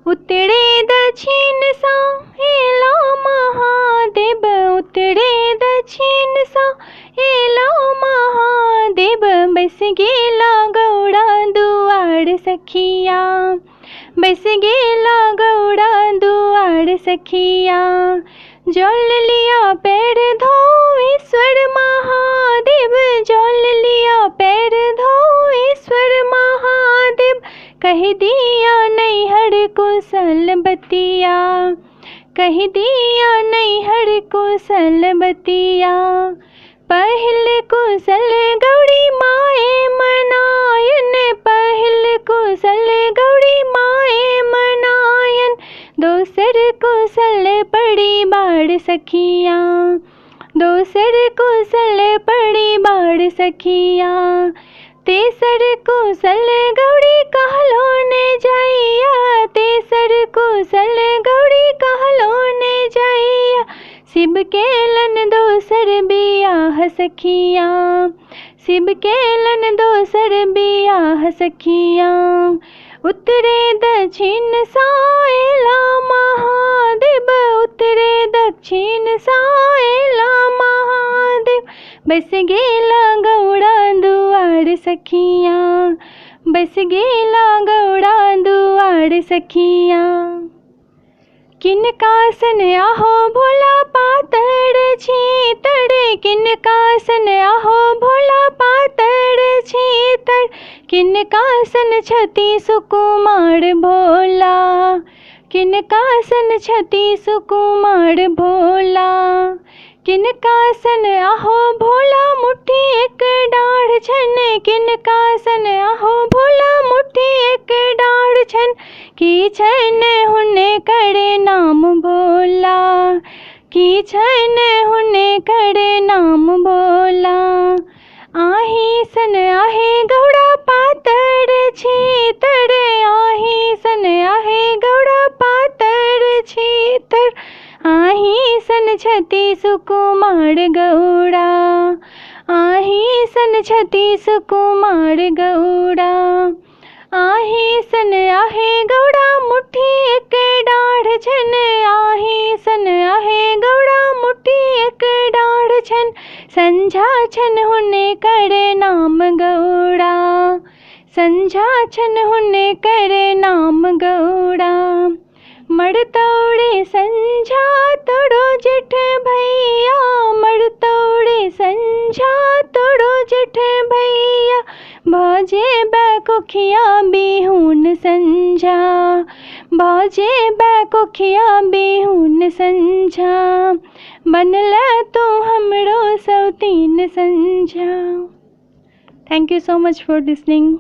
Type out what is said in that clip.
उतरे दक्षिण सा हेला महादेव, उतरे दक्षिण सा हेला महादेव। बस गेला गौड़ा दुआर सखिया, बस गेला गौड़ा दुआर सखिया। जल लिया पैर धो ईश्वर महादेव, जल लिया पैर धो ईश्वर महादेव। कह दिया नैहर कुशल बतिया, कह दिया नैहर कुशल बतिया। पहल कुशल गौड़ी माए मनायन, पहल कुशल गौड़ी माए मनायन। दोसर कुशल पड़ी बाड़ सखिया, दोसर कुशल पड़ी बाड़ सखिया। तेसर कुशल गौड़ी कहलो ने जाइया, तेसर कुशल गौड़ी कहलो ने जाइया। शिव केलन दोसर बियाह सखिया, शिव केलन दोसर बियाह सखिया। उतरे दक्षिण साएला महादेव, उतरे दक्षिण साएला महादेव। बस गेला गौड़ा दुआर सखिया, बस गेला गौड़ा दुआर सखिया। किनका सन आहो भोला पातड़ छीतड़, किनका सन आहो भोला पातड़ छीतड़। किनका सन छति सुकुमार भोला, किनका सन छति सुकुमार भोला। किनका सन आहो भोला मुट्ठी एक डाढ़ छन, किनका सन आहो भोला मुट्ठी एक डाढ़ छन। की छन हुने करे नाम भोला, की छन हुने करे नाम भोला। आही सन आहे गौड़ा पातड़ छीतड़, आही सन आहे गौड़ा पातड़ छीतड़। आही सन छति सुकुमार गौड़ा, आही सन छति सुकुमार गौड़ा। आही सन आहे गौड़ा मुट्ठी एक डाढ़ छन, आही सन आहे गौड़ा मुट्ठी एक डाढ़ छन। संझा छन हुने करे नाम गौड़ा, संझा छन हुने करे नाम गौड़ा। मड़तौड़े संझा तोड़ो जेठ भैया, मड़तौड़े संझा तोड़ो जेठ भैया। भौजे बैकुखिया बिहुन संझा, भौजे बैकुखिया बिहुन संझा। बनला तो हमरो सौतीन संझा। Thank you so much for listening.